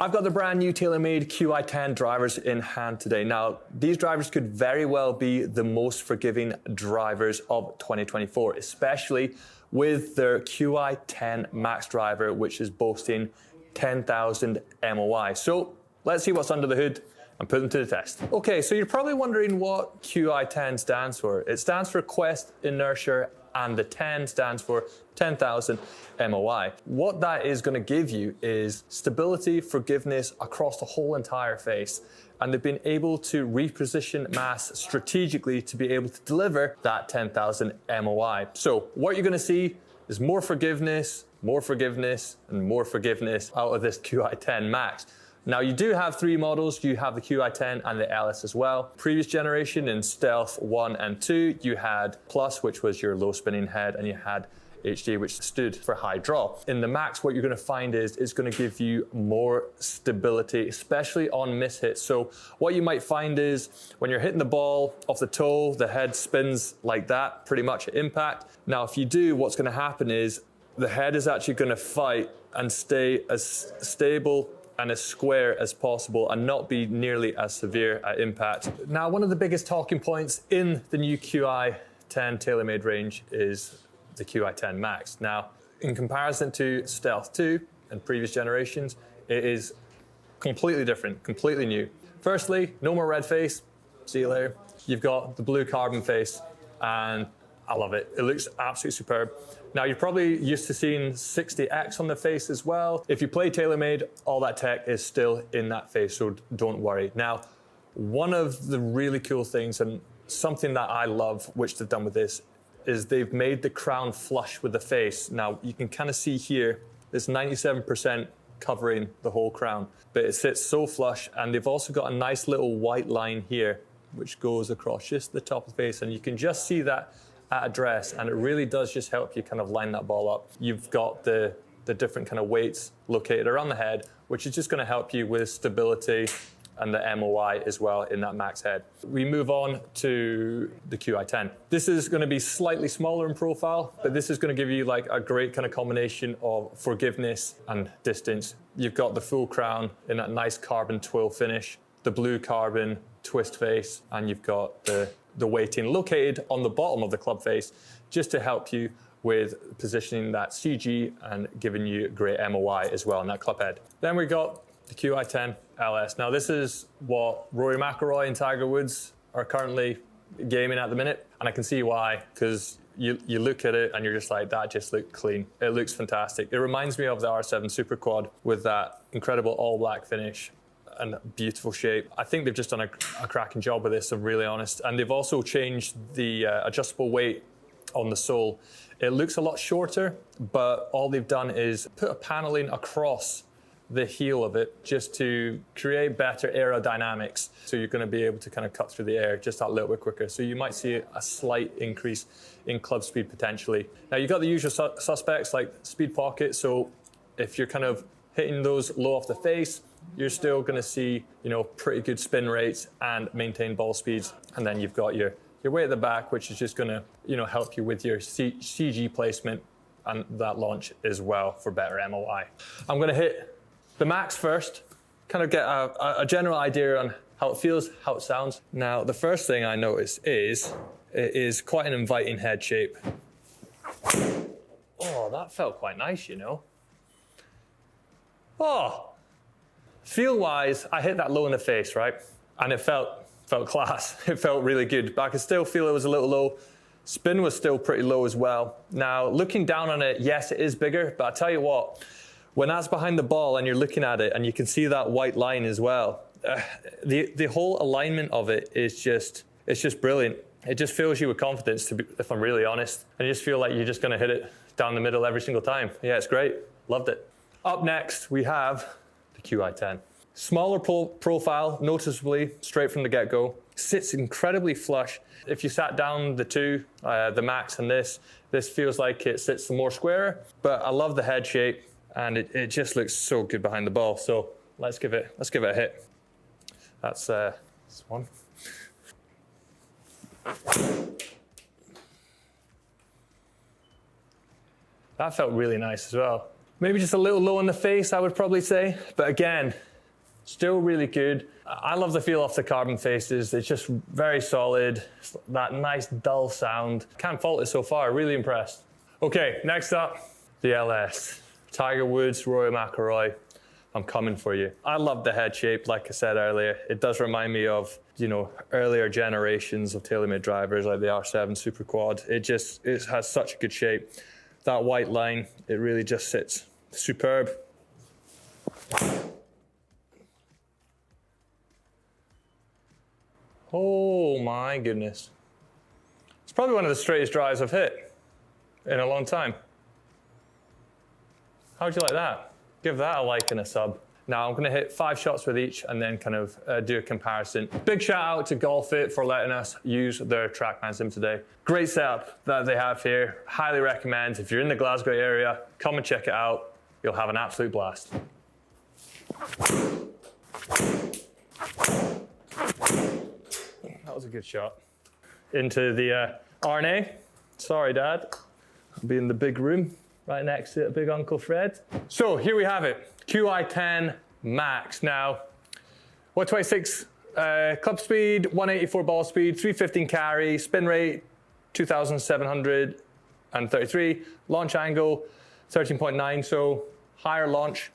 I've got the brand new TaylorMade Qi10 drivers in hand today. Now, these drivers could very well be the most forgiving drivers of 2024, especially with their Qi10 Max driver, which is boasting 10,000 MOI. So let's see what's under the hood and put them to the test. Okay, so you're probably wondering what Qi10 stands for. It stands for Quest, Inertia, and the 10 stands for 10,000 MOI. What that is going to give you is stability, forgiveness across the whole entire face. And they've been able to reposition mass strategically to be able to deliver that 10,000 MOI. So what you're going to see is more forgiveness, and more forgiveness out of this Qi10 Max. Now, you do have three models. You have the Qi10 and the LS as well. Previous generation in Stealth 1 and 2, you had Plus, which was your low spinning head, and you had HD, which stood for high draw. In the Max, what you're going to find is it's going to give you more stability, especially on miss hits. So what you might find is when you're hitting the ball off the toe, the head spins like that, pretty much at impact. Now, if you do, what's going to happen is the head is actually going to fight and stay as stable and as square as possible and not be nearly as severe at impact. Now, one of the biggest talking points in the new Qi10 TaylorMade range is the Qi10 Max. Now, in comparison to Stealth 2 and previous generations, it is completely different, completely new. Firstly, no more red face. See you later. You've got the blue carbon face, and I love it. It looks absolutely superb. Now, you're probably used to seeing 60X on the face as well. If you play TaylorMade, all that tech is still in that face, so don't worry. Now, one of the really cool things, and something that I love, which they've done with this, is they've made the crown flush with the face. Now, you can kind of see here, there's 97% covering the whole crown, but it sits so flush, and they've also got a nice little white line here, which goes across just the top of the face, and you can just see that at address, and it really does just help you kind of line that ball up. You've got the different kind of weights located around the head, which is just going to help you with stability and the MOI as well in that max head. We move on to the Qi10. This is going to be slightly smaller in profile, but this is going to give you like a great kind of combination of forgiveness and distance. You've got the full crown in that nice carbon twill finish, the blue carbon twist face, and you've got the weighting located on the bottom of the club face just to help you with positioning that CG and giving you great MOI as well in that club head. Then we got the Qi10 LS. Now, this is what Rory McIlroy and Tiger Woods are currently gaming at the minute, and I can see why, because you look at it and you're just like, that just looked clean. It looks fantastic. It reminds me of the R7 Super Quad with that incredible all black finish and beautiful shape. I think they've just done a cracking job with this, I'm really honest. And they've also changed the adjustable weight on the sole. It looks a lot shorter, but all they've done is put a paneling across the heel of it just to create better aerodynamics. So you're going to be able to kind of cut through the air just that little bit quicker. So you might see a slight increase in club speed potentially. Now, you've got the usual suspects like speed pocket. So if you're kind of hitting those low off the face, you're still going to see, pretty good spin rates and maintain ball speeds. And then you've got your weight at the back, which is just going to, help you with your CG placement and that launch as well for better MOI. I'm going to hit the Max first, kind of get a general idea on how it feels, how it sounds. Now, the first thing I notice is it is quite an inviting head shape. Oh, that felt quite nice, Oh. Feel-wise, I hit that low in the face, right? And it felt class. It felt really good, but I could still feel it was a little low. Spin was still pretty low as well. Now, looking down on it, yes, it is bigger, but I tell you what, when that's behind the ball and you're looking at it and you can see that white line as well, the whole alignment of it is just brilliant. It just fills you with confidence, if I'm really honest. And you just feel like you're just going to hit it down the middle every single time. Yeah, it's great. Loved it. Up next, we have the Qi10. Smaller profile, noticeably, straight from the get-go. Sits incredibly flush. If you sat down the two, the Max and this feels like it sits more squarer, but I love the head shape, and it just looks so good behind the ball. So let's give it a hit. That's one. That felt really nice as well. Maybe just a little low in the face, I would probably say. But again, Still really good. I love the feel off the carbon faces. It's just very solid. It's that nice dull sound. Can't fault it so far, really impressed. Okay, next up, the LS. Tiger Woods, Rory McIlroy. I'm coming for you. I love the head shape, like I said earlier. It does remind me of, earlier generations of TaylorMade drivers like the R7 Super Quad. It has such a good shape. That white line, it really just sits superb. Oh my goodness. It's probably one of the straightest drives I've hit in a long time. How'd you like that? Give that a like and a sub. Now I'm gonna hit 5 shots with each and then kind of do a comparison. Big shout out to GolfIt for letting us use their Trackman sim today. Great setup that they have here. Highly recommend. If you're in the Glasgow area, come and check it out. You'll have an absolute blast. That was a good shot. Into the RNA. Sorry, Dad. I'll be in the big room right next to big Uncle Fred. So here we have it. Qi10 Max. Now, 126 club speed, 184 ball speed, 315 carry, spin rate 2,733, launch angle 13.9, so higher launch,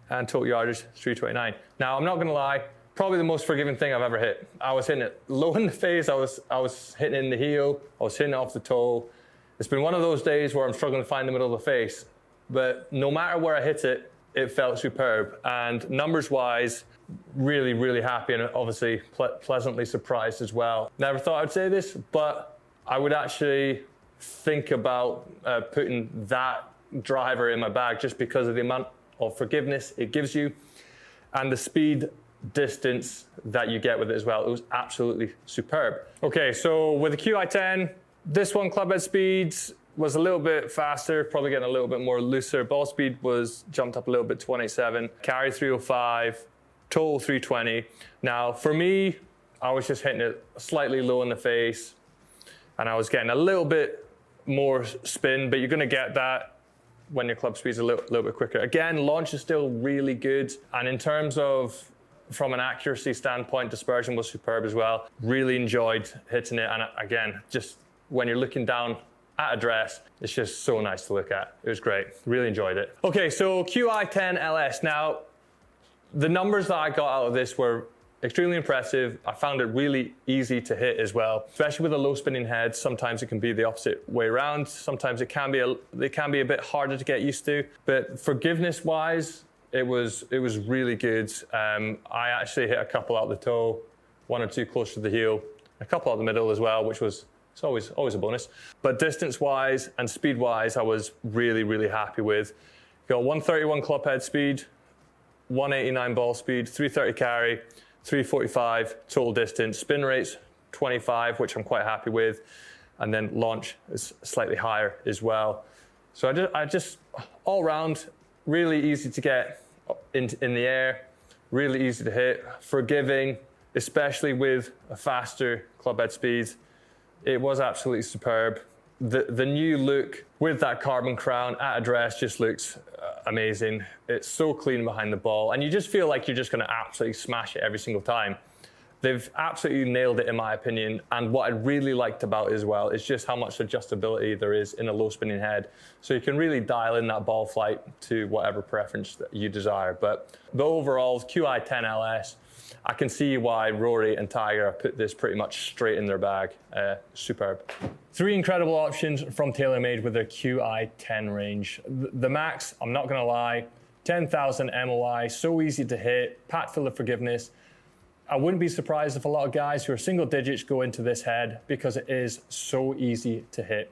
and total yardage 329. Now, I'm not gonna lie, probably the most forgiving thing I've ever hit. I was hitting it low in the face, I was hitting it in the heel, I was hitting it off the toe. It's been one of those days where I'm struggling to find the middle of the face, but no matter where I hit it, it felt superb. And numbers-wise, really, really happy, and obviously pleasantly surprised as well. Never thought I'd say this, but I would actually think about putting that driver in my bag just because of the amount of forgiveness it gives you and the speed distance that you get with it as well. It was absolutely superb. Okay, so with the Qi10, this one club head speeds was a little bit faster, probably getting a little bit more looser. Ball speed was jumped up a little bit to 187, carry 305, total 320. Now for me, I was just hitting it slightly low in the face and I was getting a little bit more spin, but you're gonna get that when your club speed's a little bit quicker. Again, launch is still really good. And in terms of, from an accuracy standpoint, dispersion was superb as well. Really enjoyed hitting it. And again, just when you're looking down at address, it's just so nice to look at. It was great, really enjoyed it. Okay, so Qi10 LS. Now, the numbers that I got out of this were extremely impressive. I found it really easy to hit as well, especially with a low spinning head. Sometimes it can be the opposite way around. Sometimes it can be a bit harder to get used to, but forgiveness wise, it was really good. I actually hit a couple out the toe, 1 or 2 close to the heel, a couple out the middle as well, which was, it's always a bonus. But distance-wise and speed-wise, I was really, really happy with. Got 131 club head speed, 189 ball speed, 330 carry, 345 total distance. Spin rates 25, which I'm quite happy with, and then launch is slightly higher as well. So I just all round really easy to get in the air, really easy to hit, forgiving, especially with a faster club head speed. It was absolutely superb. The new look with that carbon crown at address just looks amazing. It's so clean behind the ball, and you just feel like you're just gonna absolutely smash it every single time. They've absolutely nailed it in my opinion, and what I really liked about it as well is just how much adjustability there is in a low spinning head. So you can really dial in that ball flight to whatever preference that you desire. But the overall Qi10 LS, I can see why Rory and Tiger put this pretty much straight in their bag. Superb. 3 incredible options from TaylorMade with their Qi10 range. The Max, I'm not gonna lie, 10,000 MOI, so easy to hit, packed full of forgiveness. I wouldn't be surprised if a lot of guys who are single digits go into this head because it is so easy to hit.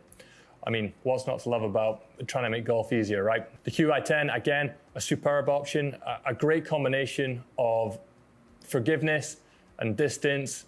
I mean, what's not to love about trying to make golf easier, right? The Qi10, again, a superb option, a great combination of forgiveness and distance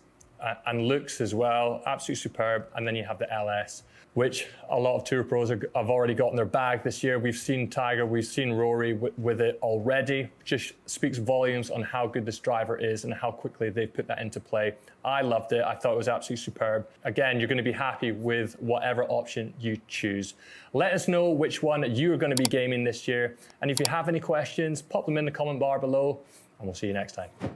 and looks as well, absolutely superb. And then you have the LS, which a lot of tour pros have already got in their bag this year. We've seen Tiger, we've seen Rory with it already. Just speaks volumes on how good this driver is and how quickly they put that into play. I loved it. I thought it was absolutely superb. Again, you're going to be happy with whatever option you choose. Let us know which one you're going to be gaming this year. And if you have any questions, pop them in the comment bar below. and we'll see you next time.